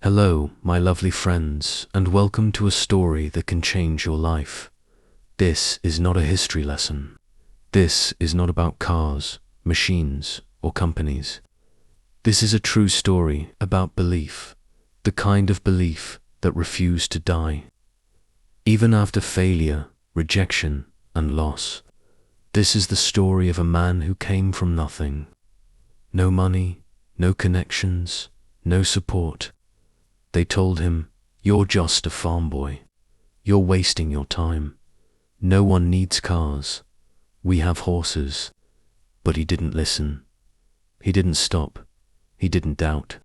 Hello, my lovely friends, and welcome to a story that can change your life. This is not a history lesson. This is not about cars, machines, or companies. This is a true story about belief, the kind of belief that refused to die. Even after failure, rejection, and loss. This is the story of a man who came from nothing. No money, no connections, no support. They told him, "You're just a farm boy. You're wasting your time. No one needs cars. We have horses." But he didn't listen. He didn't stop. He didn't doubt.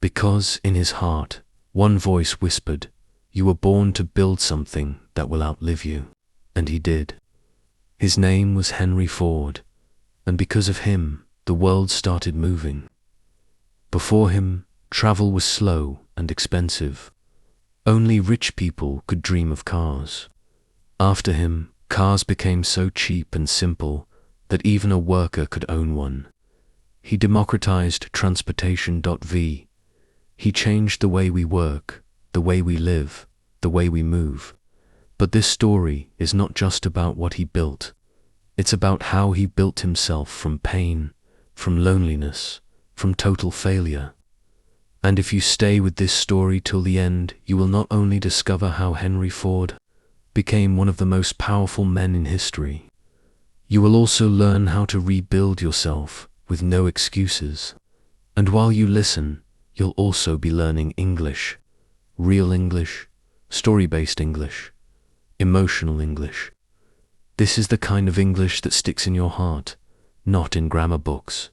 Because in his heart, one voice whispered, "You were born to build something that will outlive you." And he did. His name was Henry Ford, and because of him, the world started moving. Before him, travel was slow and expensive. Only rich people could dream of cars. After him, cars became so cheap and simple that even a worker could own one. He democratized transportation. He changed the way we work, the way we live, the way we move. But this story is not just about what he built. It's about how he built himself from pain, from loneliness, from total failure. And if you stay with this story till the end, you will not only discover how Henry Ford became one of the most powerful men in history, you will also learn how to rebuild yourself with no excuses. And while you listen, you'll also be learning English, real English, story-based English, emotional English. This is the kind of English that sticks in your heart, not in grammar books.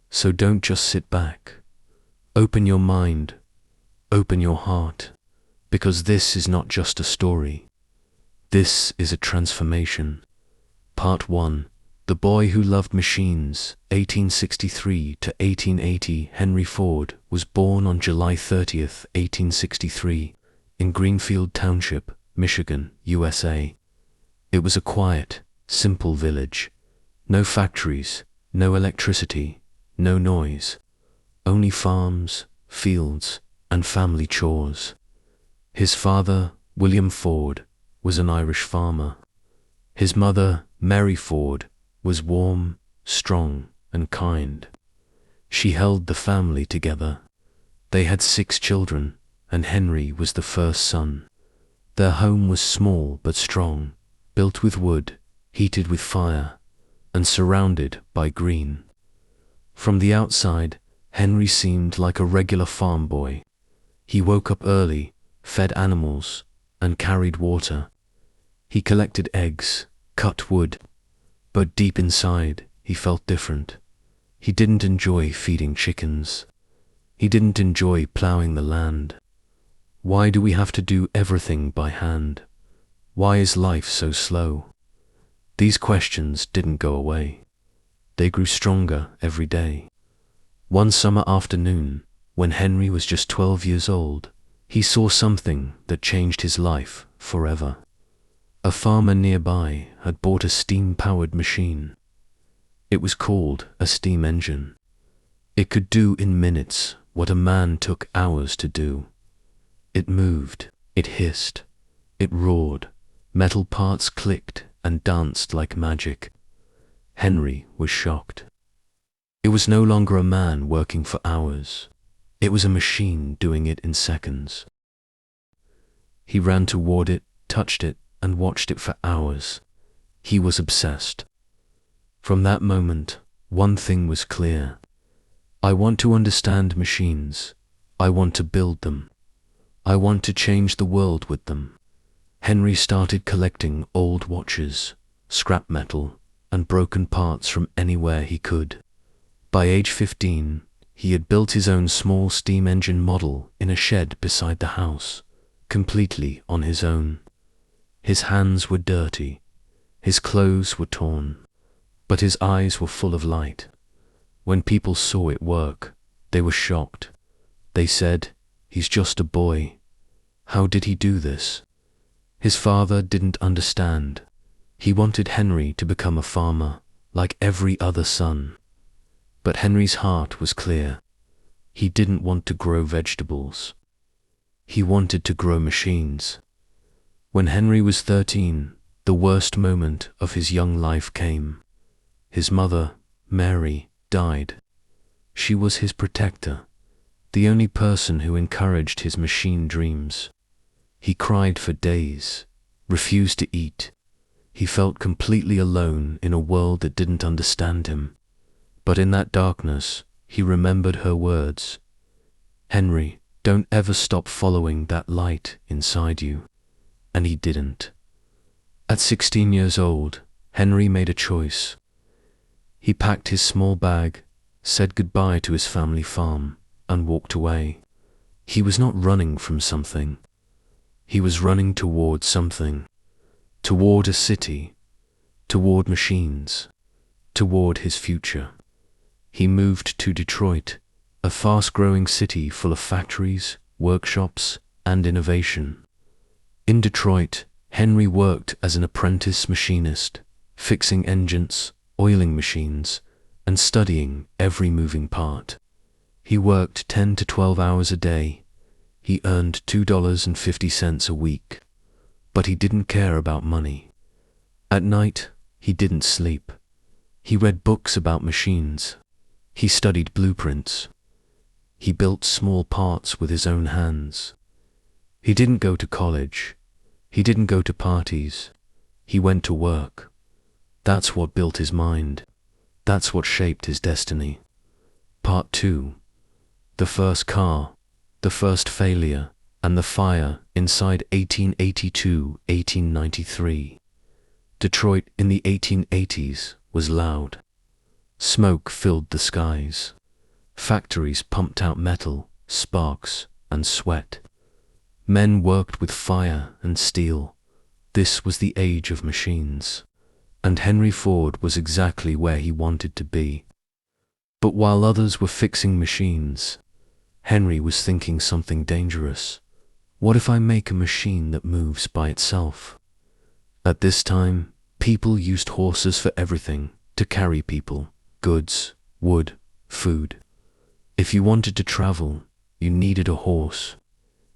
So don't just sit back. Open your mind, open your heart, because this is not just a story. This is a transformation. Part 1. The Boy Who Loved Machines, 1863 to 1880. Henry Ford was born on July 30th, 1863, in Greenfield Township, Michigan, USA. It was a quiet, simple village. No factories, no electricity, no noise. Only farms, fields, and family chores. His father, William Ford, was an Irish farmer. His mother, Mary Ford, was warm, strong, and kind. She held the family together. They had 6 children, and Henry was the first son. Their home was small but strong, built with wood, heated with fire, and surrounded by green. From the outside, Henry seemed like a regular farm boy. He woke up early, fed animals, and carried water. He collected eggs, cut wood, but deep inside, he felt different. He didn't enjoy feeding chickens. He didn't enjoy plowing the land. Why do we have to do everything by hand? Why is life so slow? These questions didn't go away. They grew stronger every day. One summer afternoon, when Henry was just 12 years old, he saw something that changed his life forever. A farmer nearby had bought a steam-powered machine. It was called a steam engine. It could do in minutes what a man took hours to do. It moved, it hissed, it roared, metal parts clicked and danced like magic. Henry was shocked. It was no longer a man working for hours. It was a machine doing it in seconds. He ran toward it, touched it, and watched it for hours. He was obsessed. From that moment, one thing was clear. I want to understand machines. I want to build them. I want to change the world with them. Henry started collecting old watches, scrap metal, and broken parts from anywhere he could. By age 15, he had built his own small steam engine model in a shed beside the house, completely on his own. His hands were dirty, his clothes were torn, but his eyes were full of light. When people saw it work, they were shocked. They said, "He's just a boy. How did he do this?" His father didn't understand. He wanted Henry to become a farmer, like every other son. But Henry's heart was clear. He didn't want to grow vegetables. He wanted to grow machines. When Henry was 13, the worst moment of his young life came. His mother, Mary, died. She was his protector, the only person who encouraged his machine dreams. He cried for days, refused to eat. He felt completely alone in a world that didn't understand him. But in that darkness, he remembered her words. "Henry, don't ever stop following that light inside you." And he didn't. At 16 years old, Henry made a choice. He packed his small bag, said goodbye to his family farm, and walked away. He was not running from something. He was running toward something. Toward a city. Toward machines. Toward his future. He moved to Detroit, a fast-growing city full of factories, workshops, and innovation. In Detroit, Henry worked as an apprentice machinist, fixing engines, oiling machines, and studying every moving part. He worked 10 to 12 hours a day. He earned $2.50 a week. But he didn't care about money. At night, he didn't sleep. He read books about machines. He studied blueprints. He built small parts with his own hands. He didn't go to college. He didn't go to parties. He went to work. That's what built his mind. That's what shaped his destiny. Part 2. The first car, the first failure, and the fire inside 1882-1893. Detroit in the 1880s was loud. Smoke filled the skies. Factories pumped out metal, sparks, and sweat. Men worked with fire and steel. This was the age of machines. And Henry Ford was exactly where he wanted to be. But while others were fixing machines, Henry was thinking something dangerous. What if I make a machine that moves by itself? At this time, people used horses for everything, to carry people, goods, wood, food. If you wanted to travel, you needed a horse.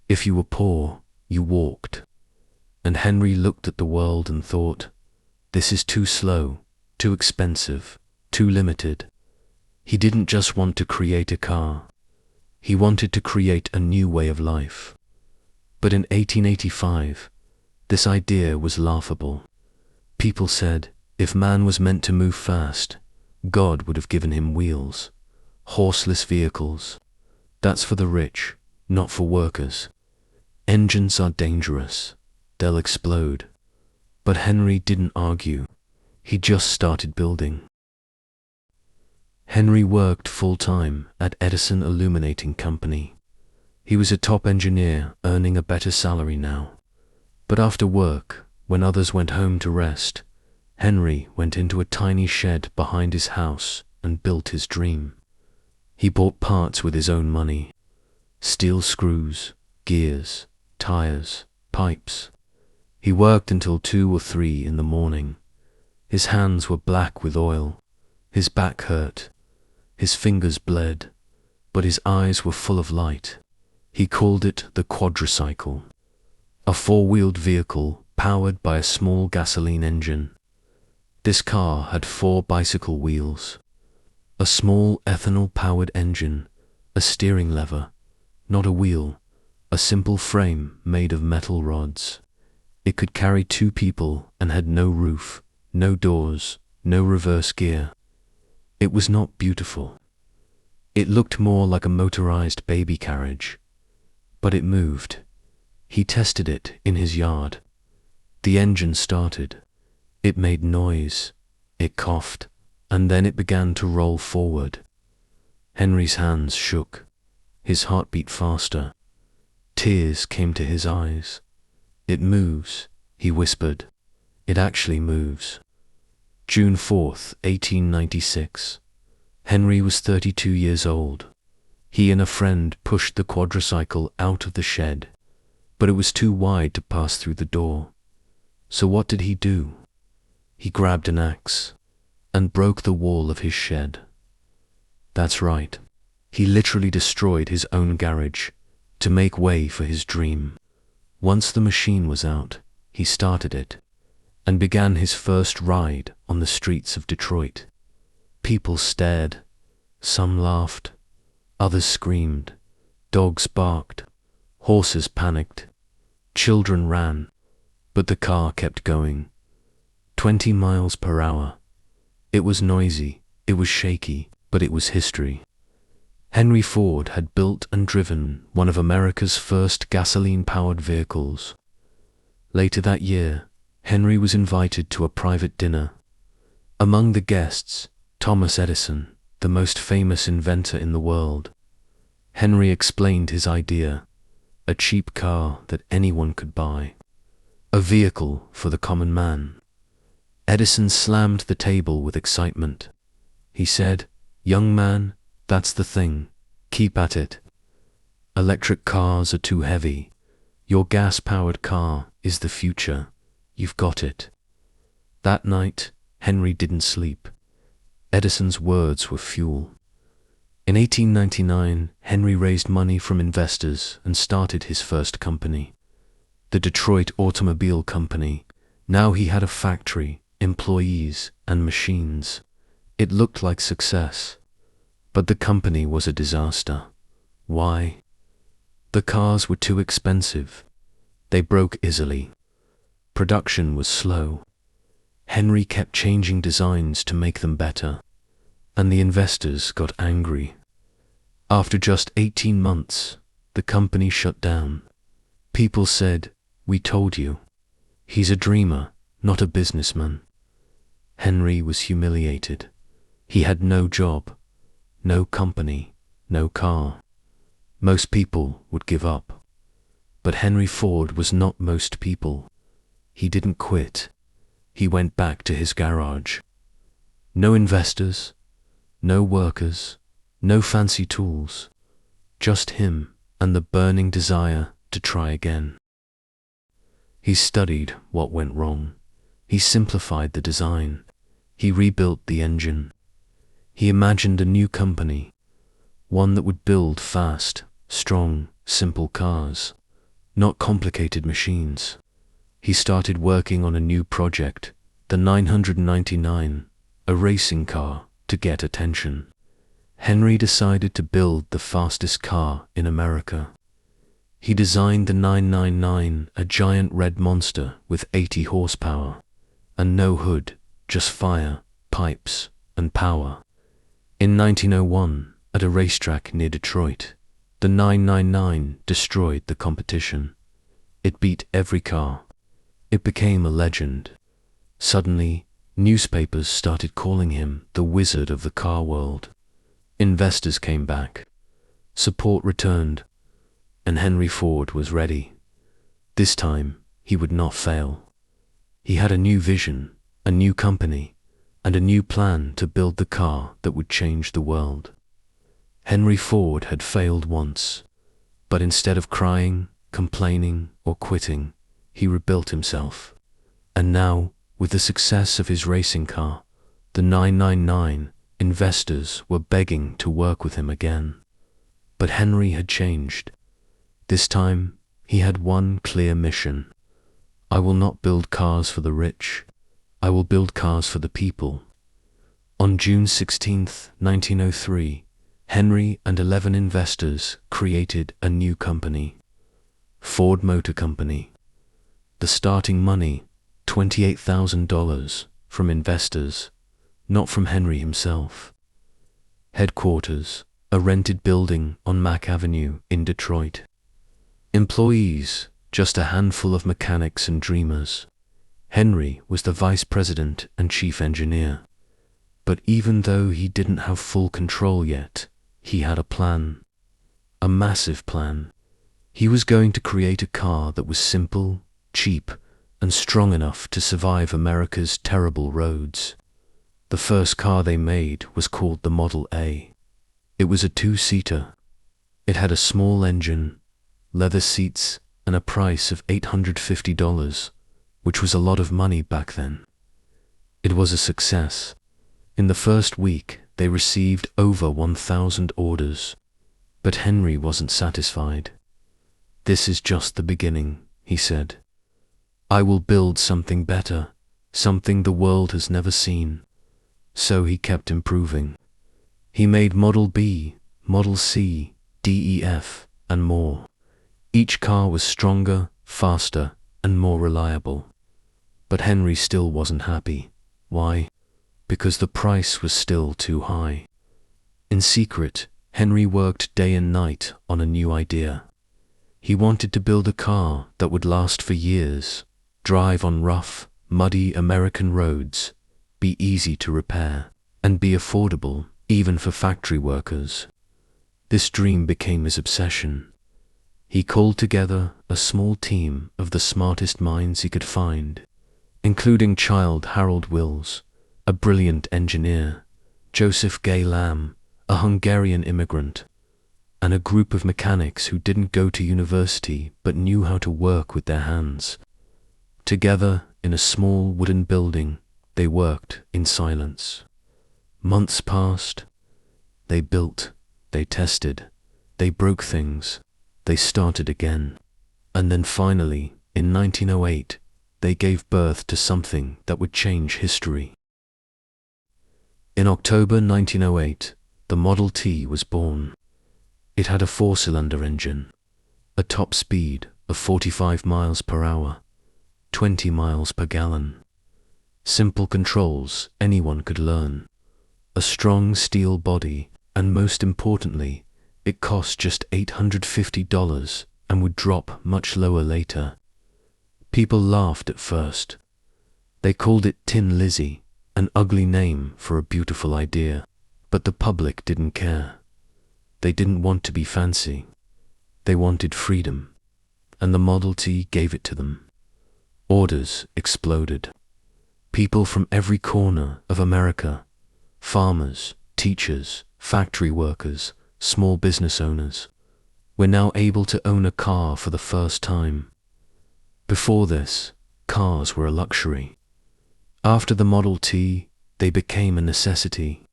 If you were poor, you walked. And Henry looked at the world and thought, this is too slow, too expensive, too limited. He didn't just want to create a car. He wanted to create a new way of life. But in 1885, this idea was laughable. People said, if man was meant to move fast, God would have given him wheels. Horseless vehicles. That's for the rich, not for workers. Engines are dangerous. They'll explode. But Henry didn't argue. He just started building. Henry worked full-time at Edison Illuminating Company. He was a top engineer, earning a better salary now. But after work, when others went home to rest, Henry went into a tiny shed behind his house and built his dream. He bought parts with his own money. Steel screws, gears, tires, pipes. He worked until 2 or 3 in the morning. His hands were black with oil. His back hurt. His fingers bled. But his eyes were full of light. He called it the quadricycle. A 4-wheeled vehicle powered by a small gasoline engine. This car had 4 bicycle wheels. A small ethanol-powered engine, a steering lever, not a wheel, a simple frame made of metal rods. It could carry 2 people and had no roof, no doors, no reverse gear. It was not beautiful. It looked more like a motorized baby carriage. But it moved. He tested it in his yard. The engine started. It made noise. It coughed. And then it began to roll forward. Henry's hands shook. His heart beat faster. Tears came to his eyes. It moves, he whispered. It actually moves. June 4th, 1896. Henry was 32 years old. He and a friend pushed the quadricycle out of the shed, but it was too wide to pass through the door. So what did he do? He grabbed an axe and broke the wall of his shed. That's right. He literally destroyed his own garage to make way for his dream. Once the machine was out, he started it and began his first ride on the streets of Detroit. People stared, some laughed, others screamed, dogs barked, horses panicked, children ran, but the car kept going. 20 miles per hour. It was noisy, it was shaky, but it was history. Henry Ford had built and driven one of America's first gasoline-powered vehicles. Later that year, Henry was invited to a private dinner. Among the guests, Thomas Edison, the most famous inventor in the world. Henry explained his idea, a cheap car that anyone could buy, a vehicle for the common man. Edison slammed the table with excitement. He said, "Young man, that's the thing. Keep at it. Electric cars are too heavy. Your gas-powered car is the future. You've got it." That night, Henry didn't sleep. Edison's words were fuel. In 1899, Henry raised money from investors and started his first company, the Detroit Automobile Company. Now he had a factory, employees, and machines. It looked like success, but the company was a disaster. Why? The cars were too expensive. They broke easily. Production was slow. Henry kept changing designs to make them better, and the investors got angry. After just 18 months, the company shut down. People said, "We told you. He's a dreamer, not a businessman." Henry was humiliated. He had no job, no company, no car. Most people would give up. But Henry Ford was not most people. He didn't quit. He went back to his garage. No investors, no workers, no fancy tools, just him and the burning desire to try again. He studied what went wrong. He simplified the design. He rebuilt the engine. He imagined a new company, one that would build fast, strong, simple cars, not complicated machines. He started working on a new project, the 999, a racing car, to get attention. Henry decided to build the fastest car in America. He designed the 999, a giant red monster with 80 horsepower, and no hood, just fire, pipes, and power. In 1901, at a racetrack near Detroit, the 999 destroyed the competition. It beat every car. It became a legend. Suddenly, newspapers started calling him the wizard of the car world. Investors came back. Support returned, and Henry Ford was ready. This time, he would not fail. He had a new vision, a new company, and a new plan to build the car that would change the world. Henry Ford had failed once, but instead of crying, complaining, or quitting, he rebuilt himself. And now, with the success of his racing car, the 999, investors were begging to work with him again. But Henry had changed. This time, he had one clear mission. "I will not build cars for the rich. I will build cars for the people." On June 16, 1903, Henry and 11 investors created a new company, Ford Motor Company. The starting money, $28,000, from investors, not from Henry himself. Headquarters, a rented building on Mack Avenue in Detroit. Employees, just a handful of mechanics and dreamers. Henry was the vice president and chief engineer. But even though he didn't have full control yet, he had a plan. A massive plan. He was going to create a car that was simple, cheap, and strong enough to survive America's terrible roads. The first car they made was called the Model A. It was a two-seater. It had a small engine, leather seats, and a price of $850, which was a lot of money back then. It was a success. In the first week, they received over 1,000 orders. But Henry wasn't satisfied. "This is just the beginning," he said. "I will build something better, something the world has never seen." So he kept improving. He made Model B, Model C, DEF, and more. Each car was stronger, faster, and more reliable. But Henry still wasn't happy. Why? Because the price was still too high. In secret, Henry worked day and night on a new idea. He wanted to build a car that would last for years, drive on rough, muddy American roads, be easy to repair, and be affordable even for factory workers. This dream became his obsession. He called together a small team of the smartest minds he could find, including child Harold Wills, a brilliant engineer, Joseph Gay Lamb, a Hungarian immigrant, and a group of mechanics who didn't go to university but knew how to work with their hands. Together, in a small wooden building, they worked in silence. Months passed. They built, they tested, they broke things, they started again. And then finally, in 1908, they gave birth to something that would change history. In October 1908, the Model T was born. It had a 4-cylinder engine, a top speed of 45 miles per hour, 20 miles per gallon. Simple controls anyone could learn, a strong steel body, and most importantly, it cost just $850 and would drop much lower later. People laughed at first. They called it Tin Lizzie, an ugly name for a beautiful idea, but the public didn't care. They didn't want to be fancy. They wanted freedom, and the Model T gave it to them. Orders exploded. People from every corner of America, farmers, teachers, factory workers, small business owners, were now able to own a car for the first time. Before this, cars were a luxury. After the Model T, they became a necessity.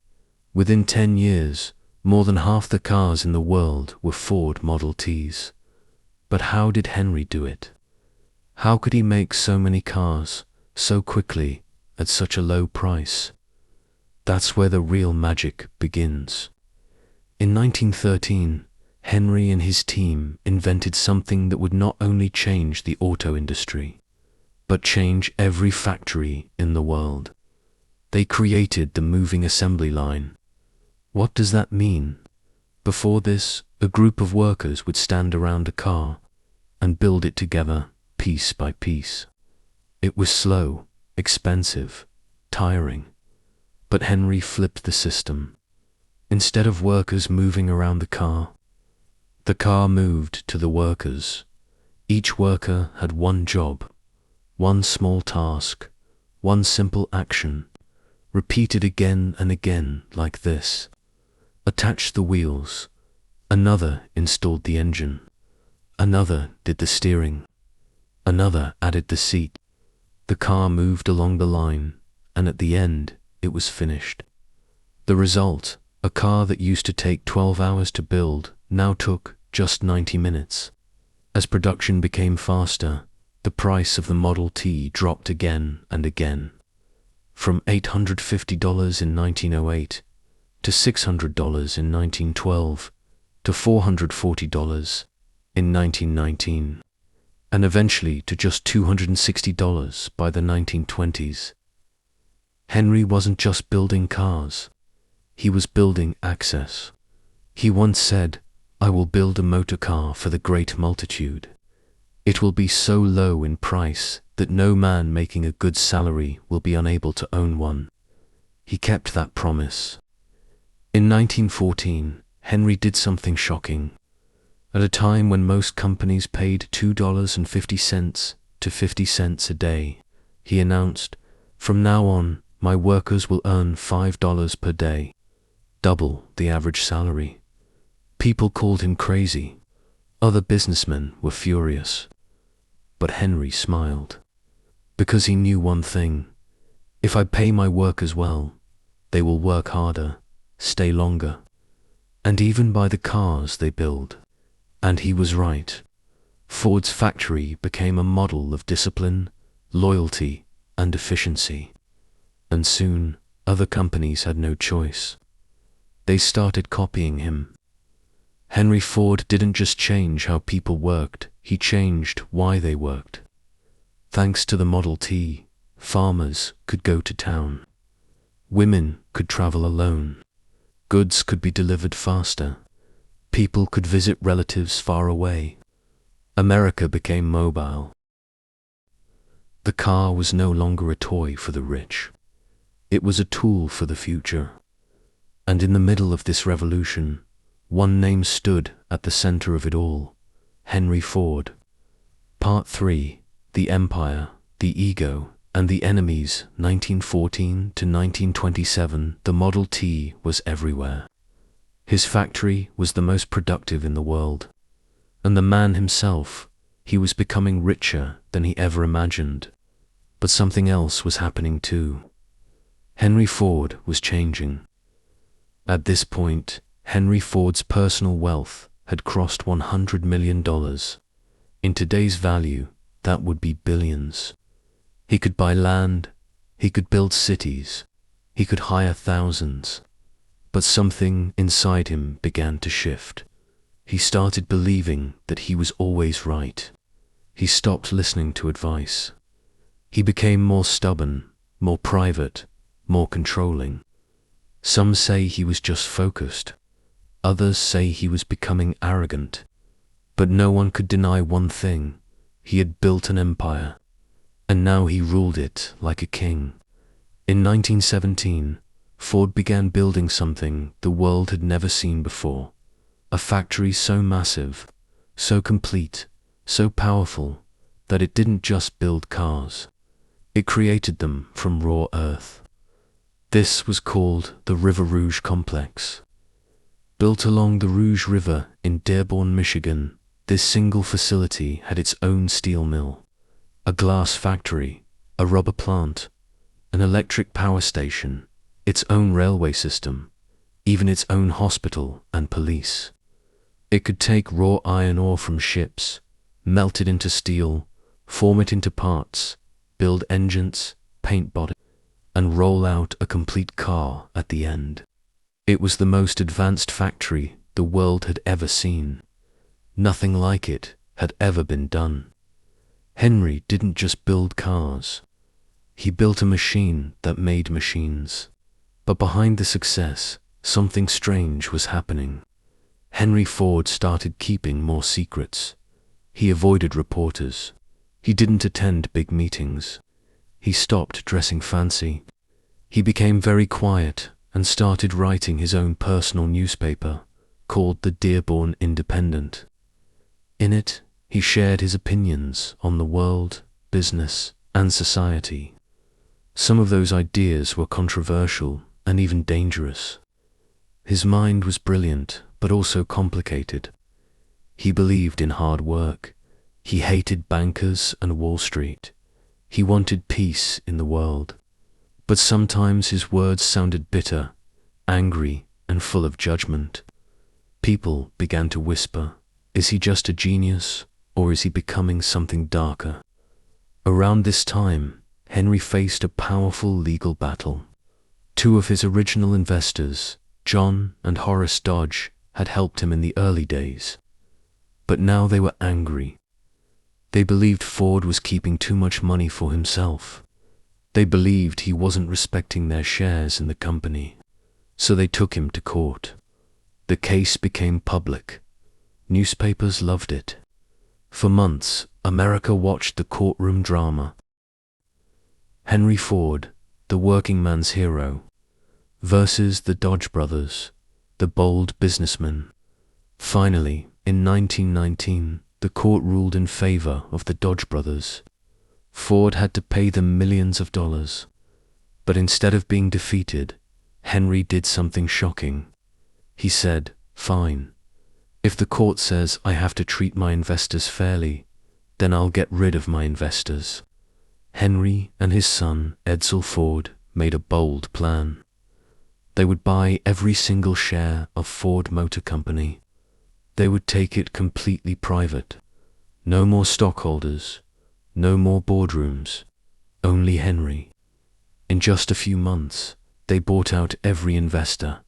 Within 10 years, more than half the cars in the world were Ford Model Ts. But how did Henry do it? How could he make so many cars, so quickly, at such a low price? That's where the real magic begins. In 1913, Henry and his team invented something that would not only change the auto industry, but change every factory in the world. They created the moving assembly line. What does that mean? Before this, a group of workers would stand around a car and build it together, piece by piece. It was slow, expensive, tiring. But Henry flipped the system. Instead of workers moving around the car moved to the workers. Each worker had one job, one small task, one simple action, repeated again and again like this. Attached the wheels, another installed the engine, another did the steering, another added the seat. The car moved along the line, and at the end, it was finished. The result, a car that used to take 12 hours to build, now took just 90 minutes. As production became faster, the price of the Model T dropped again and again. From $850 in 1908 to $600 in 1912 to $440 in 1919, and eventually to just $260 by the 1920s. Henry wasn't just building cars, he was building access. He once said, "I will build a motor car for the great multitude. It will be so low in price that no man making a good salary will be unable to own one." He kept that promise. In 1914, Henry did something shocking. At a time when most companies paid $2.50 to 50 cents a day, he announced, "From now on, my workers will earn $5 per day, double the average salary." People called him crazy. Other businessmen were furious. But Henry smiled. Because he knew one thing: if I pay my workers well, they will work harder, stay longer. and even by the cars they build. And he was right. Ford's factory became a model of discipline, loyalty, and efficiency. And soon, other companies had no choice. They started copying him. Henry Ford didn't just change how people worked, he changed why they worked. Thanks to the Model T, farmers could go to town. Women could travel alone. Goods could be delivered faster. People could visit relatives far away. America became mobile. The car was no longer a toy for the rich. It was a tool for the future. And in the middle of this revolution, one name stood at the center of it all: Henry Ford. Part 3: The Empire, the Ego, and the Enemies, 1914 to 1927. The Model T was everywhere. His factory was the most productive in the world. And the man himself, he was becoming richer than he ever imagined. But something else was happening too. Henry Ford was changing. At this point, Henry Ford's personal wealth had crossed $100 million. In today's value, that would be billions. He could buy land, he could build cities, he could hire thousands. But something inside him began to shift. He started believing that he was always right. He stopped listening to advice. He became more stubborn, more private, more controlling. Some say he was just focused. Others say he was becoming arrogant. But no one could deny one thing: he had built an empire. And now he ruled it like a king. In 1917, Ford began building something the world had never seen before. A factory so massive, so complete, so powerful, that it didn't just build cars. It created them from raw earth. This was called the River Rouge Complex. Built along the Rouge River in Dearborn, Michigan, this single facility had its own steel mill, a glass factory, a rubber plant, an electric power station, its own railway system, even its own hospital and police. It could take raw iron ore from ships, melt it into steel, form it into parts, build engines, paint bodies, and roll out a complete car at the end. It was the most advanced factory the world had ever seen. Nothing like it had ever been done. Henry didn't just build cars. He built a machine that made machines. But behind the success, something strange was happening. Henry Ford started keeping more secrets. He avoided reporters. He didn't attend big meetings. He stopped dressing fancy. He became very quiet and started writing his own personal newspaper, called the Dearborn Independent. In it, he shared his opinions on the world, business, and society. Some of those ideas were controversial and even dangerous. His mind was brilliant, but also complicated. He believed in hard work. He hated bankers and Wall Street. He wanted peace in the world. But sometimes his words sounded bitter, angry, and full of judgment. People began to whisper, is he just a genius, or is he becoming something darker? Around this time, Henry faced a powerful legal battle. Two of his original investors, John and Horace Dodge, had helped him in the early days. But now they were angry. They believed Ford was keeping too much money for himself. They believed he wasn't respecting their shares in the company. So they took him to court. The case became public. Newspapers loved it. For months, America watched the courtroom drama. Henry Ford, the working man's hero, versus the Dodge brothers, the bold businessmen. Finally, in 1919, the court ruled in favor of the Dodge brothers. Ford had to pay them millions of dollars. But instead of being defeated, Henry did something shocking. He said, "Fine. If the court says I have to treat my investors fairly, then I'll get rid of my investors." Henry and his son, Edsel Ford, made a bold plan. They would buy every single share of Ford Motor Company. They would take it completely private. No more stockholders, no more boardrooms, only Henry. In just a few months, they bought out every investor,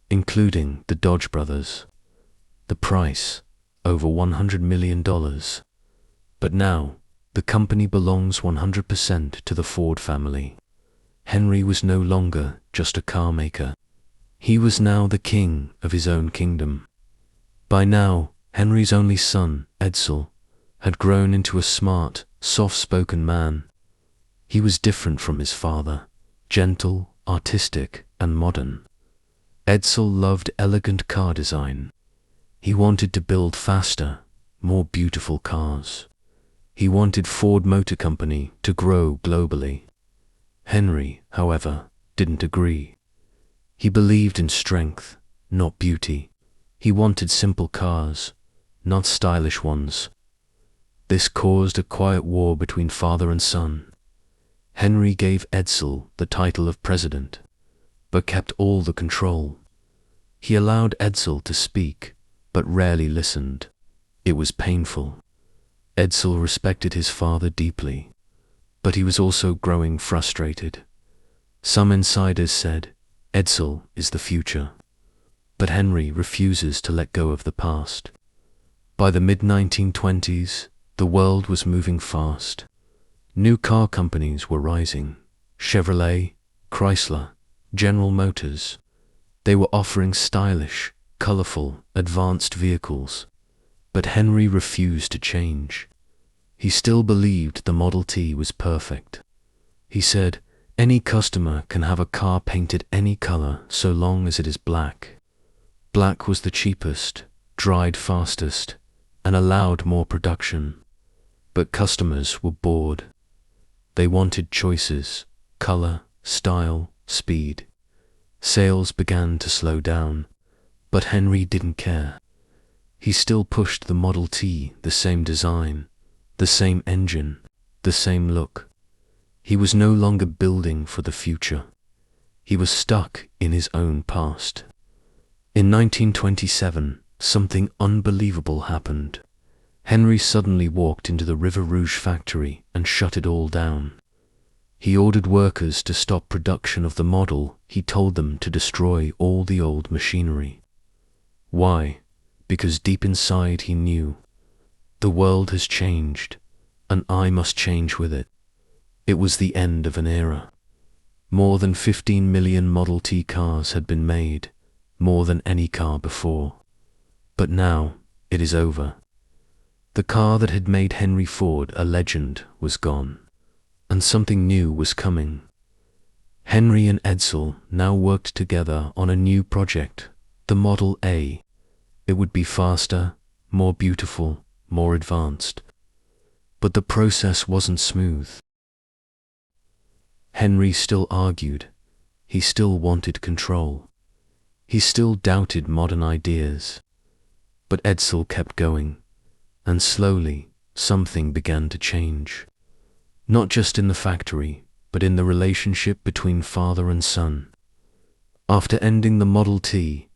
including the Dodge brothers. The price, over $100 million. But now, the company belongs 100% to the Ford family. Henry was no longer just a car maker. He was now the king of his own kingdom. By now, Henry's only son, Edsel, had grown into a smart, soft-spoken man. He was different from his father, gentle, artistic, and modern. Edsel loved elegant car design. He wanted to build faster, more beautiful cars. He wanted Ford Motor Company to grow globally. Henry, however, didn't agree. He believed in strength, not beauty. He wanted simple cars, not stylish ones. This caused a quiet war between father and son. Henry gave Edsel the title of president, but kept all the control. He allowed Edsel to speak, but rarely listened. It was painful. Edsel respected his father deeply, but he was also growing frustrated. Some insiders said, Edsel is the future. But Henry refuses to let go of the past. By the mid-1920s, the world was moving fast. New car companies were rising. Chevrolet, Chrysler, General Motors. They were offering stylish, colorful, advanced vehicles. But Henry refused to change. He still believed the Model T was perfect. He said, any customer can have a car painted any color so long as it is black. Black was the cheapest, dried fastest, and allowed more production. But customers were bored. They wanted choices, color, style, speed. Sales began to slow down, but Henry didn't care. He still pushed the Model T, the same design, the same engine, the same look. He was no longer building for the future. He was stuck in his own past. In 1927, something unbelievable happened. Henry suddenly walked into the River Rouge factory and shut it all down. He ordered workers to stop production of the model. He told them to destroy all the old machinery. Why? Because deep inside he knew, the world has changed, and I must change with it. It was the end of an era. More than 15 million Model T cars had been made, more than any car before. But now, it is over. The car that had made Henry Ford a legend was gone, and something new was coming. Henry and Edsel now worked together on a new project, the Model A. It would be faster, more beautiful, more advanced. But the process wasn't smooth. Henry still argued. He still wanted control. He still doubted modern ideas. But Edsel kept going, and slowly something began to change. Not just in the factory, but in the relationship between father and son. After ending the Model T,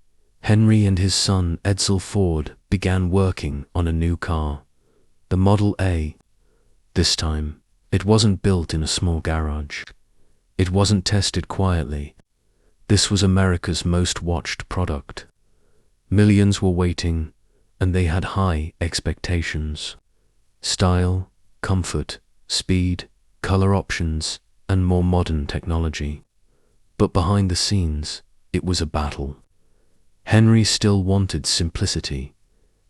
Henry and his son Edsel Ford began working on a new car, the Model A. This time, it wasn't built in a small garage. It wasn't tested quietly. This was America's most watched product. Millions were waiting, and they had high expectations. Style, comfort, speed, color options, and more modern technology. But behind the scenes, it was a battle. Henry still wanted simplicity.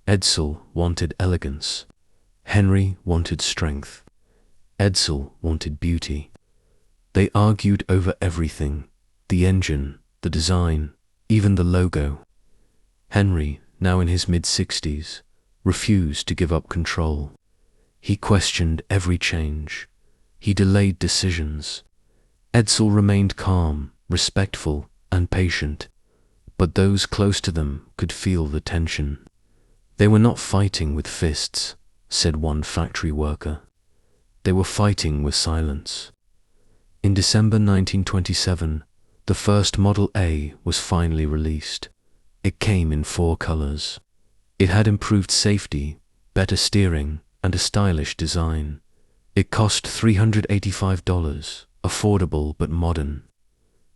Edsel wanted elegance. Henry wanted strength. Edsel wanted beauty. They argued over everything, the engine, the design, even the logo. Henry, now in his mid-60s, refused to give up control. He questioned every change. He delayed decisions. Edsel remained calm, respectful, and patient, but those close to them could feel the tension. They were not fighting with fists, said one factory worker. They were fighting with silence. In December 1927, The first Model A was finally released. It came in 4 colors. It had improved safety, better steering, and a stylish design. It cost $385, affordable but modern.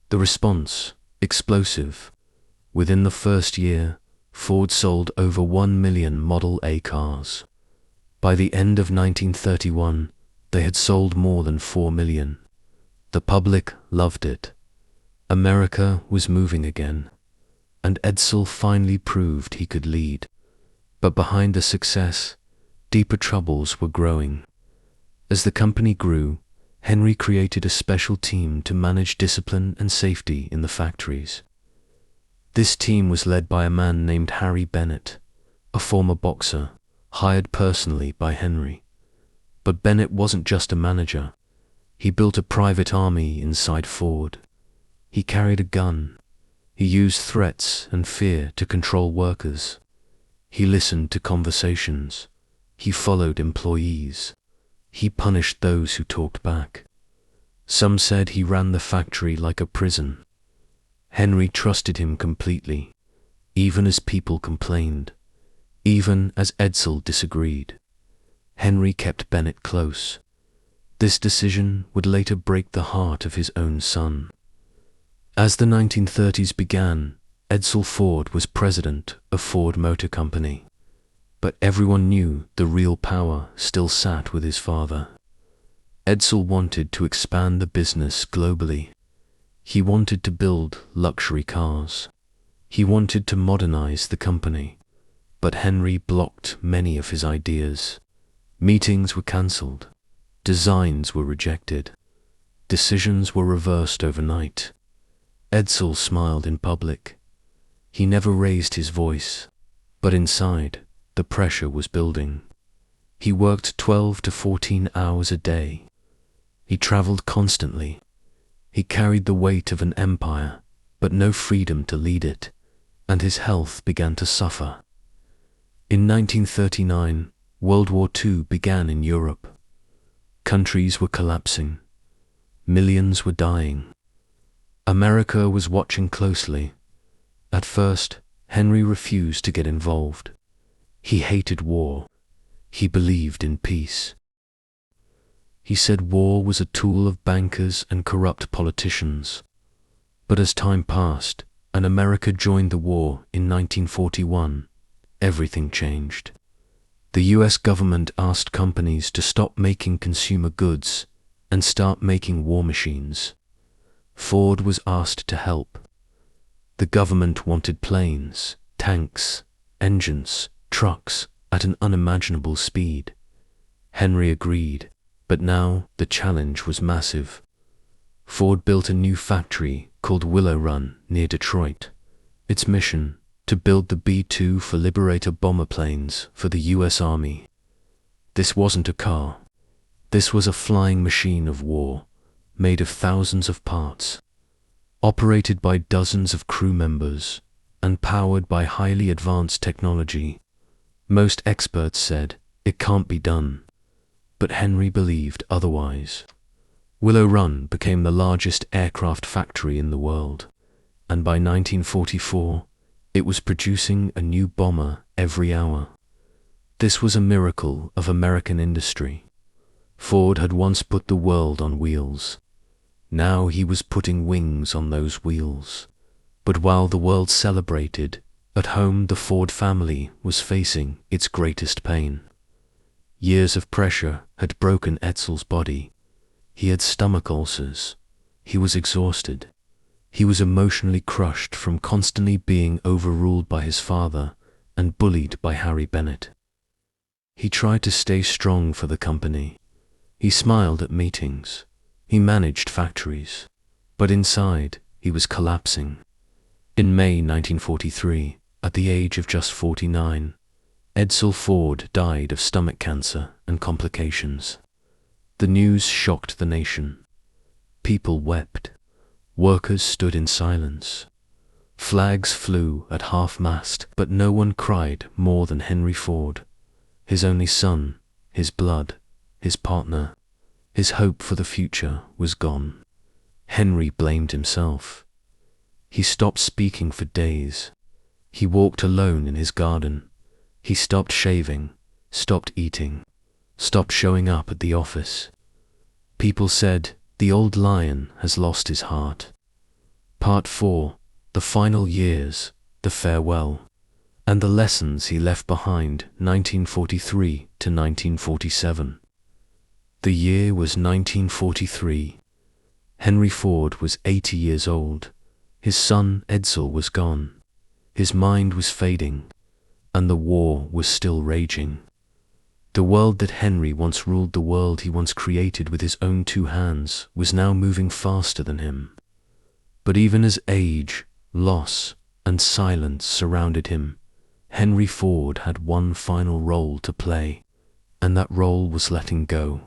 The response, explosive. Within the first year, Ford sold over 1 million Model A cars. By the end of 1931, they had sold more than 4 million. The public loved it. America was moving again, and Edsel finally proved he could lead. But behind the success, deeper troubles were growing. As the company grew, Henry created a special team to manage discipline and safety in the factories. This team was led by a man named Harry Bennett, a former boxer, hired personally by Henry. But Bennett wasn't just a manager. He built a private army inside Ford. He carried a gun. He used threats and fear to control workers. He listened to conversations. He followed employees. He punished those who talked back. Some said he ran the factory like a prison. Henry trusted him completely, even as people complained, even as Edsel disagreed. Henry kept Bennett close. This decision would later break the heart of his own son. As the 1930s began, Edsel Ford was president of Ford Motor Company. But everyone knew the real power still sat with his father. Edsel wanted to expand the business globally. He wanted to build luxury cars. He wanted to modernize the company. But Henry blocked many of his ideas. Meetings were cancelled. Designs were rejected. Decisions were reversed overnight. Edsel smiled in public. He never raised his voice, but inside, the pressure was building. He worked 12 to 14 hours a day. He traveled constantly. He carried the weight of an empire, but no freedom to lead it, and his health began to suffer. In 1939, World War II began in Europe. Countries were collapsing. Millions were dying. America was watching closely. At first, Henry refused to get involved. He hated war. He believed in peace. He said war was a tool of bankers and corrupt politicians. But as time passed, and America joined the war in 1941, everything changed. The US government asked companies to stop making consumer goods and start making war machines. Ford was asked to help. The government wanted planes, tanks, engines, trucks at an unimaginable speed. Henry agreed, but now the challenge was massive. Ford built a new factory called Willow Run near Detroit. Its mission, to build the B-2 for Liberator bomber planes for the US Army. This wasn't a car. This was a flying machine of war, made of thousands of parts, operated by dozens of crew members, and powered by highly advanced technology. Most experts said, it can't be done. But Henry believed otherwise. Willow Run became the largest aircraft factory in the world, and by 1944, it was producing a new bomber every hour. This was a miracle of American industry. Ford had once put the world on wheels. Now he was putting wings on those wheels. But while the world celebrated, at home the Ford family was facing its greatest pain. Years of pressure had broken Edsel's body. He had stomach ulcers. He was exhausted. He was emotionally crushed from constantly being overruled by his father and bullied by Harry Bennett. He tried to stay strong for the company. He smiled at meetings. He managed factories. But inside, he was collapsing. In May 1943, at the age of just 49, Edsel Ford died of stomach cancer and complications. The news shocked the nation. People wept. Workers stood in silence. Flags flew at half-mast, but no one cried more than Henry Ford. His only son, his blood, his partner, his hope for the future was gone. Henry blamed himself. He stopped speaking for days. He walked alone in his garden. He stopped shaving, stopped eating, stopped showing up at the office. People said, the old lion has lost his heart. Part 4, the final years, the farewell, and the lessons he left behind, 1943 to 1947. The year was 1943. Henry Ford was 80 years old. His son Edsel was gone. His mind was fading, and the war was still raging. The world that Henry once ruled, the world he once created with his own 2 hands, was now moving faster than him. But even as age, loss, and silence surrounded him, Henry Ford had one final role to play, and that role was letting go.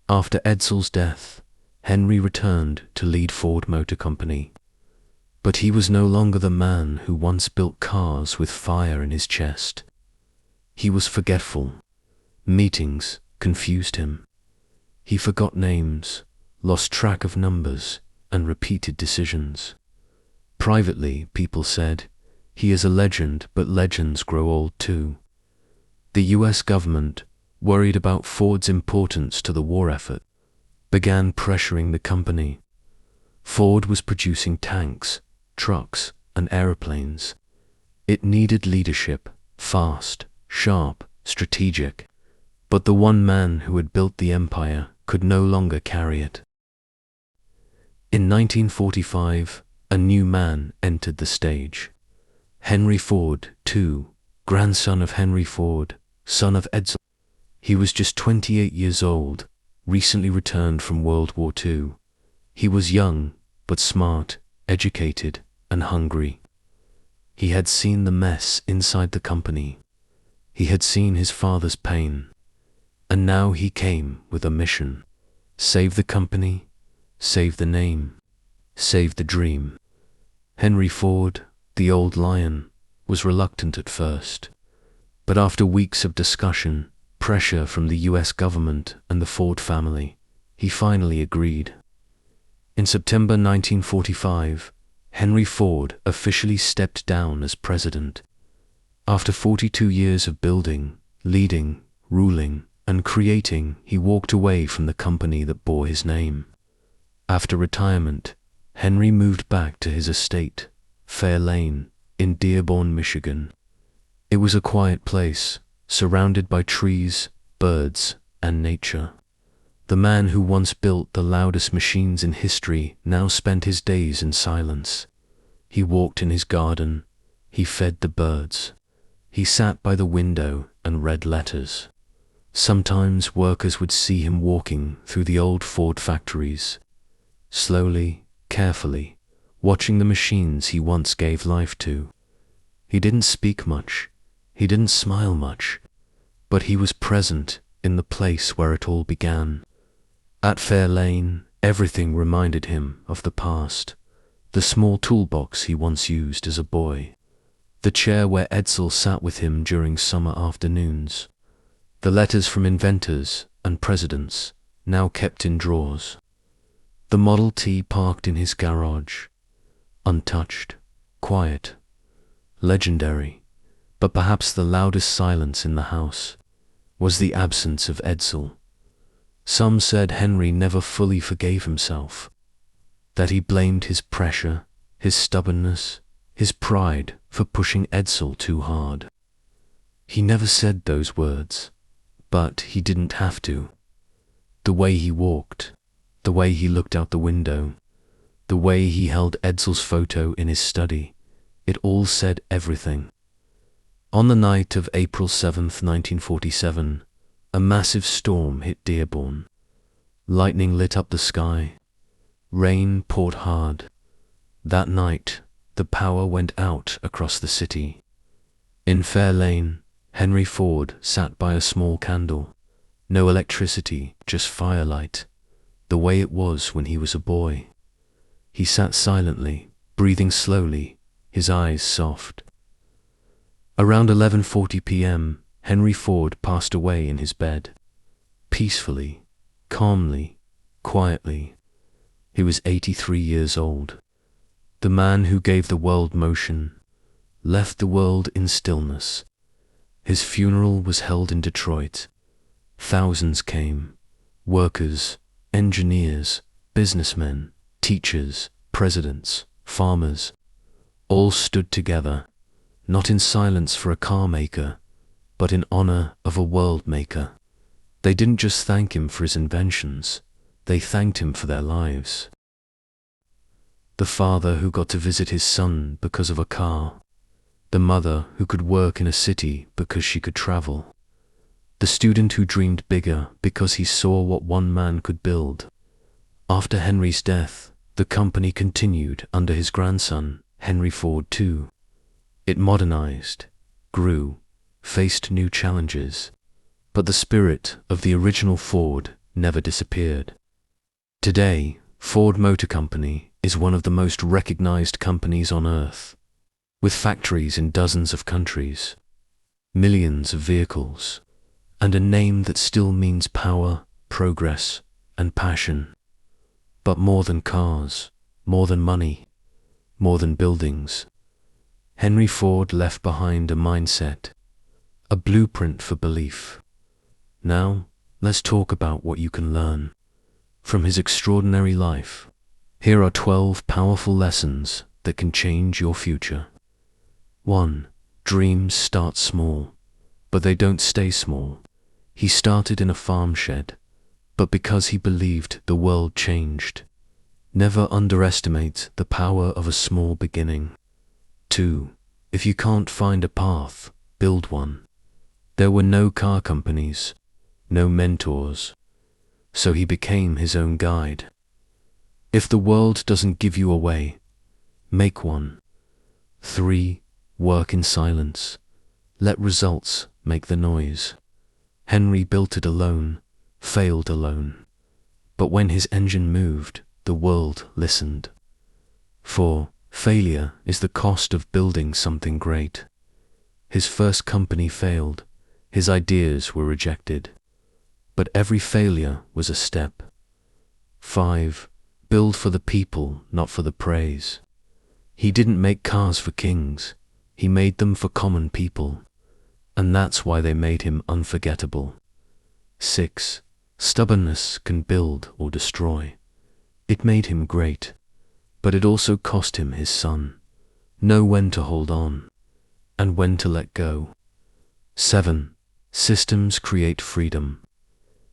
After Edsel's death, Henry returned to lead Ford Motor Company. But he was no longer the man who once built cars with fire in his chest. He was forgetful. Meetings confused him. He forgot names, lost track of numbers, and repeated decisions. Privately, people said, he is a legend, but legends grow old too. The US government, worried about Ford's importance to the war effort, began pressuring the company. Ford was producing tanks, trucks, and aeroplanes. It needed leadership, fast, sharp, strategic. But the one man who had built the empire could no longer carry it. In 1945, a new man entered the stage. Henry Ford, too, grandson of Henry Ford, son of Edsel. He was just 28 years old, recently returned from World War II. He was young, but smart, educated, and hungry. He had seen the mess inside the company. He had seen his father's pain. And now he came with a mission: save the company, save the name, save the dream. Henry Ford, the old lion, was reluctant at first, but after weeks of discussion, pressure from the US government and the Ford family, he finally agreed. In September 1945, Henry Ford officially stepped down as president. After 42 years of building, leading, ruling, and creating, he walked away from the company that bore his name. After retirement, Henry moved back to his estate, Fair Lane, in Dearborn, Michigan. It was a quiet place, surrounded by trees, birds, and nature. The man who once built the loudest machines in history now spent his days in silence. He walked in his garden. He fed the birds. He sat by the window and read letters. Sometimes workers would see him walking through the old Ford factories, slowly, carefully, watching the machines he once gave life to. He didn't speak much, he didn't smile much, but he was present in the place where it all began. At Fair Lane, everything reminded him of the past. The small toolbox he once used as a boy, the chair where Edsel sat with him during summer afternoons, the letters from inventors and presidents, now kept in drawers. The Model T parked in his garage, untouched, quiet, legendary, but perhaps the loudest silence in the house was the absence of Edsel. Some said Henry never fully forgave himself, that he blamed his pressure, his stubbornness, his pride for pushing Edsel too hard. He never said those words, but he didn't have to. The way he walked, the way he looked out the window, the way he held Edsel's photo in his study, it all said everything. On the night of April 7th, 1947, a massive storm hit Dearborn. Lightning lit up the sky. Rain poured hard. That night, the power went out across the city. In Fair Lane, Henry Ford sat by a small candle. No electricity, just firelight, the way it was when he was a boy. He sat silently, breathing slowly, his eyes soft. Around 11:40 p.m., Henry Ford passed away in his bed. Peacefully, calmly, quietly. He was 83 years old. The man who gave the world motion left the world in stillness. His funeral was held in Detroit. Thousands came: workers, engineers, businessmen, teachers, presidents, farmers. All stood together, not in silence for a car maker, but in honor of a world maker. They didn't just thank him for his inventions, they thanked him for their lives. The father who got to visit his son because of a car. The mother who could work in a city because she could travel. The student who dreamed bigger because he saw what one man could build. After Henry's death, the company continued under his grandson, Henry Ford too. It modernized, grew, faced new challenges, but the spirit of the original Ford never disappeared. Today, Ford Motor Company is one of the most recognized companies on earth, with factories in dozens of countries, millions of vehicles, and a name that still means power, progress, and passion. But more than cars, more than money, more than buildings, Henry Ford left behind a mindset, a blueprint for belief. Now, let's talk about what you can learn from his extraordinary life. Here are 12 powerful lessons that can change your future. 1. Dreams start small, but they don't stay small. He started in a farm shed, but because he believed the world changed. Never underestimate the power of a small beginning. 2. If you can't find a path, build one. There were no car companies, no mentors, so he became his own guide. If the world doesn't give you a way, make one. 3. Work in silence. Let results make the noise. Henry built it alone, failed alone. But when his engine moved, the world listened. 4. Failure is the cost of building something great. His first company failed. His ideas were rejected. But every failure was a step. 5. Build for the people, not for the praise. He didn't make cars for kings. He made them for common people. And that's why they made him unforgettable. 6. Stubbornness can build or destroy. It made him great, but it also cost him his son. Know when to hold on, and when to let go. 7. Systems create freedom.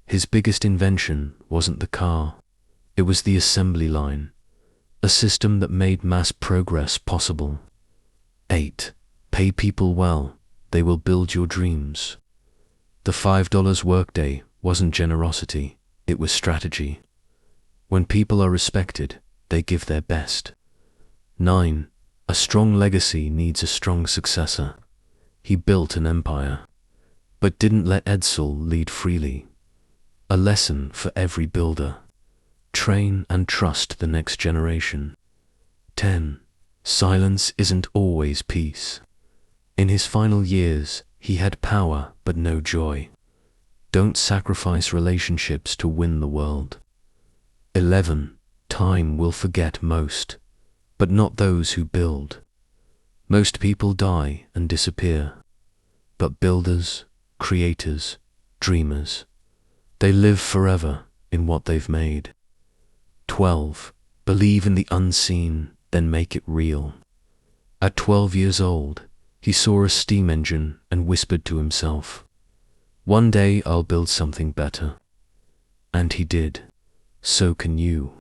His biggest invention wasn't the car, it was the assembly line, a system that made mass progress possible. 8. Pay people well, they will build your dreams. The $5 workday wasn't generosity, it was strategy. When people are respected, they give their best. 9. A strong legacy needs a strong successor. He built an empire, but didn't let Edsel lead freely. A lesson for every builder. Train and trust the next generation. 10. Silence isn't always peace. In his final years, he had power but no joy. Don't sacrifice relationships to win the world. 11. Time will forget most, but not those who build. Most people die and disappear, but builders, creators, dreamers, they live forever in what they've made. 12. Believe in the unseen, then make it real. At 12 years old, he saw a steam engine and whispered to himself, "One day I'll build something better." And he did. So can you.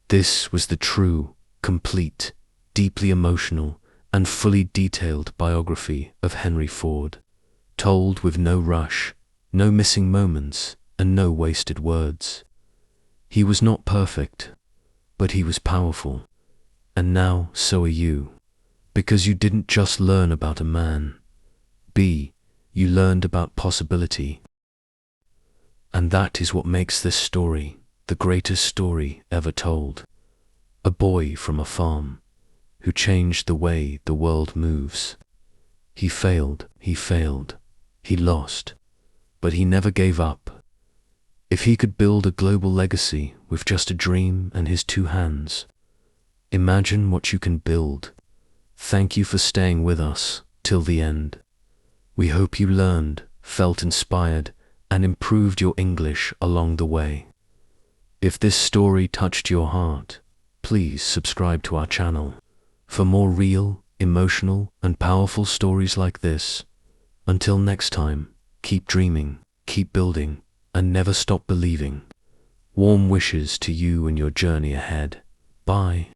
This was the true, complete, deeply emotional, and fully detailed biography of Henry Ford, told with no rush, no missing moments, and no wasted words. He was not perfect, but he was powerful. And now so are you, because you didn't just learn about a man. You learned about possibility. And that is what makes this story the greatest story ever told. A boy from a farm who changed the way the world moves. He failed, he lost, but he never gave up. If he could build a global legacy with just a dream and his 2 hands, Imagine what you can build. Thank you for staying with us till the end. We hope you learned, felt inspired, and improved your English along the way. If this story touched your heart, please subscribe to our channel for more real, emotional, and powerful stories like this. Until next time, keep dreaming, keep building, and never stop believing. Warm wishes to you and your journey ahead. Bye.